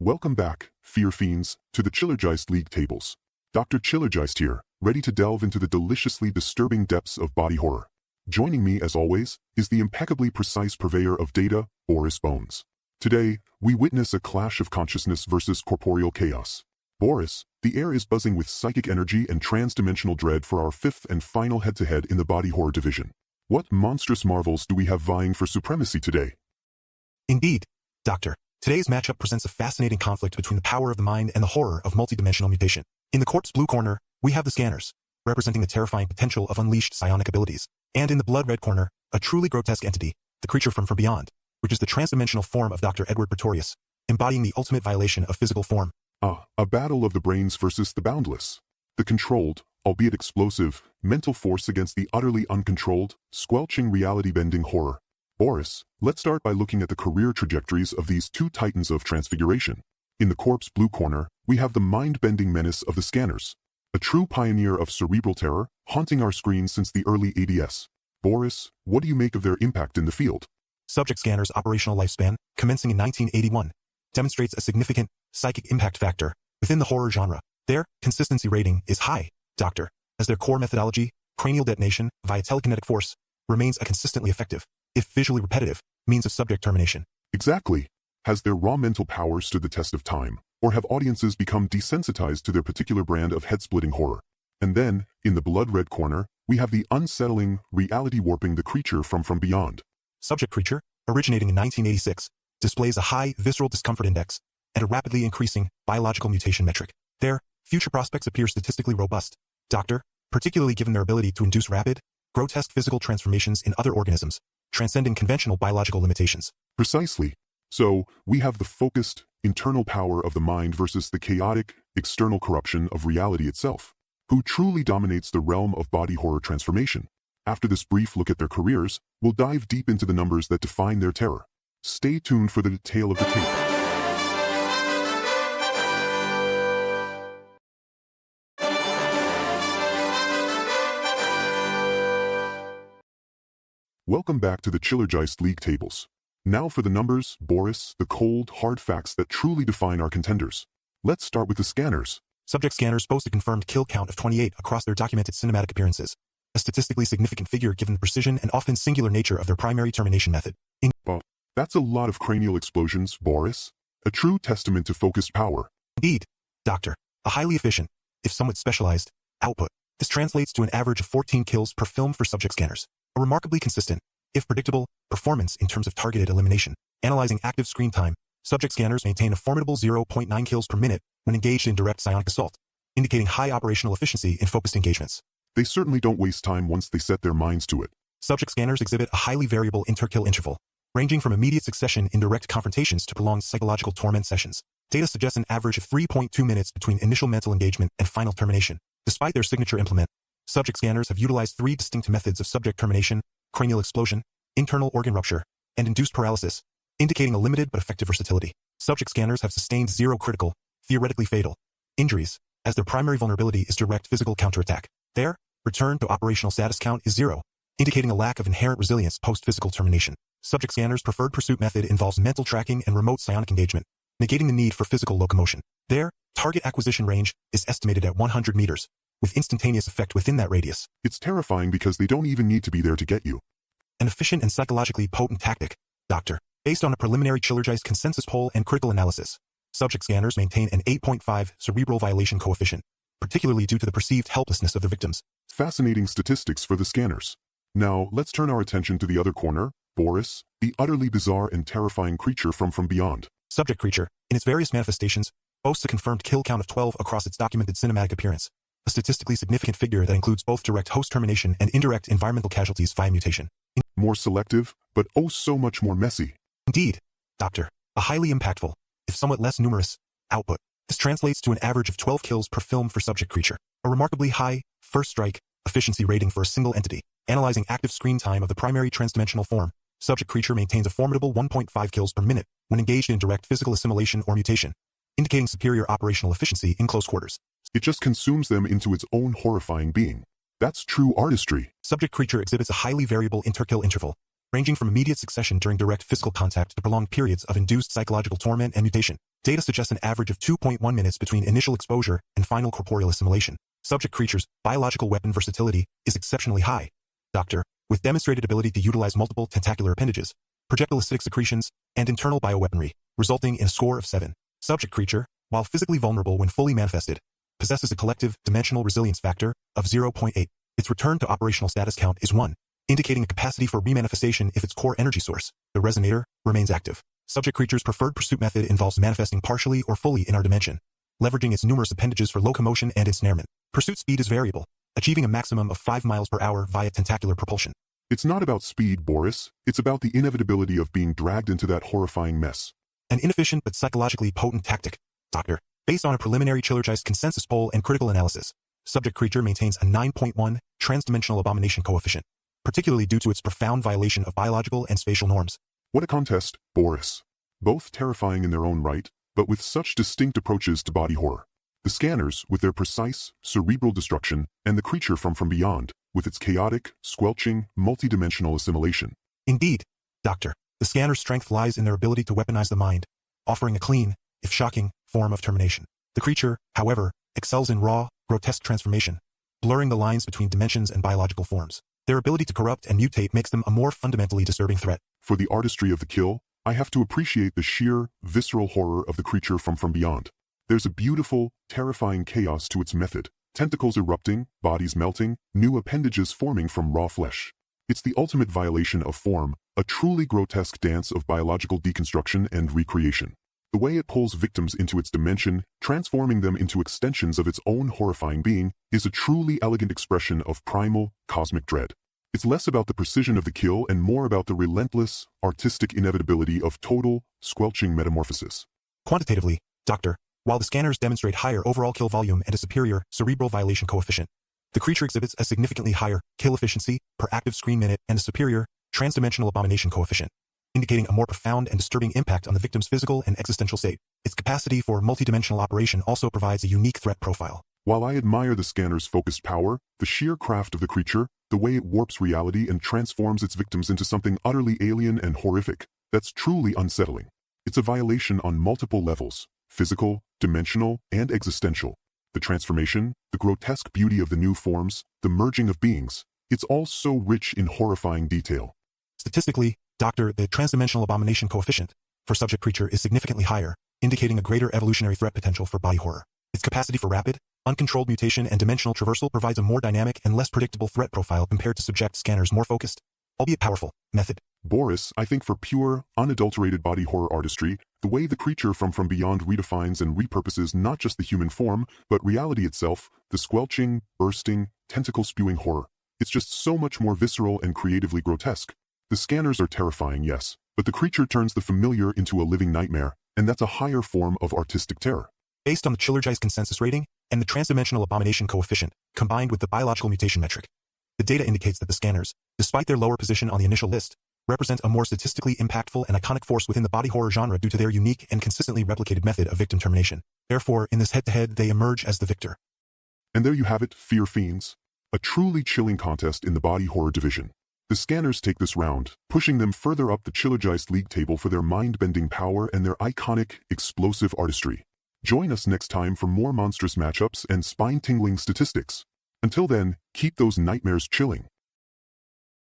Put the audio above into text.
Welcome back, Fear Fiends, to the Chillergeist League Tables. Dr. Chillergeist here, ready to delve into the deliciously disturbing depths of body horror. Joining me, as always, is the impeccably precise purveyor of data, Boris Bones. Today, we witness a clash of consciousness versus corporeal chaos. Boris, the air is buzzing with psychic energy and trans-dimensional dread for our fifth and final head-to-head in the body horror division. What monstrous marvels do we have vying for supremacy today? Indeed, Doctor. Today's matchup presents a fascinating conflict between the power of the mind and the horror of multidimensional mutation. In the corpse blue corner, we have the scanners, representing the terrifying potential of unleashed psionic abilities. And in the blood red corner, a truly grotesque entity, the creature from beyond, which is the transdimensional form of Dr. Edward Pretorius, embodying the ultimate violation of physical form. A battle of the brains versus the boundless. The controlled, albeit explosive, mental force against the utterly uncontrolled, squelching reality-bending horror. Boris, let's start by looking at the career trajectories of these two titans of transfiguration. In the corpse blue corner, we have the mind-bending menace of the scanners, a true pioneer of cerebral terror, haunting our screens since the early ADS. Boris, what do you make of their impact in the field? Subject Scanner's operational lifespan, commencing in 1981, demonstrates a significant psychic impact factor within the horror genre. Their consistency rating is high, Doctor, as their core methodology, cranial detonation via telekinetic force, remains a consistently effective, if visually repetitive, means of subject termination. Exactly. Has their raw mental power stood the test of time, or have audiences become desensitized to their particular brand of head-splitting horror? And then, in the blood-red corner, we have the unsettling, reality-warping the creature from beyond. Subject Creature, originating in 1986, displays a high visceral discomfort index and a rapidly increasing biological mutation metric. Their future prospects appear statistically robust, Doctor, particularly given their ability to induce rapid, grotesque physical transformations in other organisms, transcending conventional biological limitations. Precisely. So, we have the focused, internal power of the mind versus the chaotic, external corruption of reality itself. Who truly dominates the realm of body horror transformation? After this brief look at their careers, we'll dive deep into the numbers that define their terror. Stay tuned for the tale of the tape. Welcome back to the Chillergeist League Tables. Now for the numbers, Boris, the cold, hard facts that truly define our contenders. Let's start with the scanners. Subject Scanners boast a confirmed kill count of 28 across their documented cinematic appearances, a statistically significant figure given the precision and often singular nature of their primary termination method. That's a lot of cranial explosions, Boris. A true testament to focused power. Indeed, Doctor. A highly efficient, if somewhat specialized, output. This translates to an average of 14 kills per film for Subject Scanners. A remarkably consistent, if predictable, performance in terms of targeted elimination. Analyzing active screen time, Subject Scanners maintain a formidable 0.9 kills per minute when engaged in direct psionic assault, indicating high operational efficiency in focused engagements. They certainly don't waste time once they set their minds to it. Subject Scanners exhibit a highly variable inter-kill interval, ranging from immediate succession in direct confrontations to prolonged psychological torment sessions. Data suggests an average of 3.2 minutes between initial mental engagement and final termination. Despite their signature implement, Subject Scanners have utilized three distinct methods of subject termination: cranial explosion, internal organ rupture, and induced paralysis, indicating a limited but effective versatility. Subject Scanners have sustained zero critical, theoretically fatal, injuries, as their primary vulnerability is direct physical counterattack. Their return to operational status count is 0, indicating a lack of inherent resilience post-physical termination. Subject Scanners' preferred pursuit method involves mental tracking and remote psionic engagement, negating the need for physical locomotion. Their target acquisition range is estimated at 100 meters, with instantaneous effect within that radius. It's terrifying because they don't even need to be there to get you. An efficient and psychologically potent tactic, Doctor. Based on a preliminary Chillergeist consensus poll and critical analysis, Subject Scanners maintain an 8.5 cerebral violation coefficient, particularly due to the perceived helplessness of their victims. Fascinating statistics for the scanners. Now, let's turn our attention to the other corner, Boris, the utterly bizarre and terrifying creature from beyond. Subject Creature, in its various manifestations, boasts a confirmed kill count of 12 across its documented cinematic appearance, a statistically significant figure that includes both direct host termination and indirect environmental casualties via mutation. More selective, but oh so much more messy. Indeed, Doctor. A highly impactful, if somewhat less numerous, output. This translates to an average of 12 kills per film for Subject Creature, a remarkably high, first strike, efficiency rating for a single entity. Analyzing active screen time of the primary transdimensional form, Subject Creature maintains a formidable 1.5 kills per minute when engaged in direct physical assimilation or mutation, indicating superior operational efficiency in close quarters. It just consumes them into its own horrifying being. That's true artistry. Subject Creature exhibits a highly variable inter-kill interval, ranging from immediate succession during direct physical contact to prolonged periods of induced psychological torment and mutation. Data suggests an average of 2.1 minutes between initial exposure and final corporeal assimilation. Subject creature's biological weapon versatility is exceptionally high. Doctor, with demonstrated ability to utilize multiple tentacular appendages, projectile acidic secretions, and internal bioweaponry, resulting in a score of 7. Subject creature, while physically vulnerable when fully manifested, possesses a collective dimensional resilience factor of 0.8. Its return to operational status count is 1, indicating a capacity for remanifestation if its core energy source, the resonator, remains active. Subject creature's preferred pursuit method involves manifesting partially or fully in our dimension, leveraging its numerous appendages for locomotion and ensnarement. Pursuit speed is variable, achieving a maximum of 5 miles per hour via tentacular propulsion. It's not about speed, Boris. It's about the inevitability of being dragged into that horrifying mess. An inefficient but psychologically potent tactic, Doctor. Based on a preliminary Chillergeist consensus poll and critical analysis, subject creature maintains a 9.1 transdimensional abomination coefficient, particularly due to its profound violation of biological and spatial norms. What a contest, Boris. Both terrifying in their own right, but with such distinct approaches to body horror. The scanners, with their precise, cerebral destruction, and the creature from beyond, with its chaotic, squelching, multidimensional assimilation. Indeed, Doctor, the scanner's strength lies in their ability to weaponize the mind, offering a clean, if shocking, form of termination. The creature, however, excels in raw, grotesque transformation, blurring the lines between dimensions and biological forms. Their ability to corrupt and mutate makes them a more fundamentally disturbing threat. For the artistry of the kill, I have to appreciate the sheer, visceral horror of the creature from beyond. There's a beautiful, terrifying chaos to its method. Tentacles erupting, bodies melting, new appendages forming from raw flesh. It's the ultimate violation of form, a truly grotesque dance of biological deconstruction and recreation. The way it pulls victims into its dimension, transforming them into extensions of its own horrifying being, is a truly elegant expression of primal, cosmic dread. It's less about the precision of the kill and more about the relentless, artistic inevitability of total, squelching metamorphosis. Quantitatively, Doctor, while the scanners demonstrate higher overall kill volume and a superior cerebral violation coefficient, the creature exhibits a significantly higher kill efficiency per active screen minute and a superior transdimensional abomination coefficient, indicating a more profound and disturbing impact on the victim's physical and existential state. Its capacity for multidimensional operation also provides a unique threat profile. While I admire the scanner's focused power, the sheer craft of the creature, the way it warps reality and transforms its victims into something utterly alien and horrific, that's truly unsettling. It's a violation on multiple levels: physical, dimensional, and existential. The transformation, the grotesque beauty of the new forms, the merging of beings, it's all so rich in horrifying detail. Statistically, Doctor, the transdimensional abomination coefficient for subject creature is significantly higher, indicating a greater evolutionary threat potential for body horror. Its capacity for rapid, uncontrolled mutation and dimensional traversal provides a more dynamic and less predictable threat profile compared to subject scanners' more focused, albeit powerful, method. Boris, I think for pure, unadulterated body horror artistry, the way the creature from beyond redefines and repurposes not just the human form, but reality itself, the squelching, bursting, tentacle-spewing horror. It's just so much more visceral and creatively grotesque. The scanners are terrifying, yes, but the creature turns the familiar into a living nightmare, and that's a higher form of artistic terror. Based on the Chillergeist consensus rating and the transdimensional abomination coefficient, combined with the biological mutation metric, the data indicates that the scanners, despite their lower position on the initial list, represent a more statistically impactful and iconic force within the body horror genre due to their unique and consistently replicated method of victim termination. Therefore, in this head-to-head, they emerge as the victor. And there you have it, Fear Fiends. A truly chilling contest in the body horror division. The scanners take this round, pushing them further up the Chillergeist League table for their mind-bending power and their iconic, explosive artistry. Join us next time for more monstrous matchups and spine-tingling statistics. Until then, keep those nightmares chilling.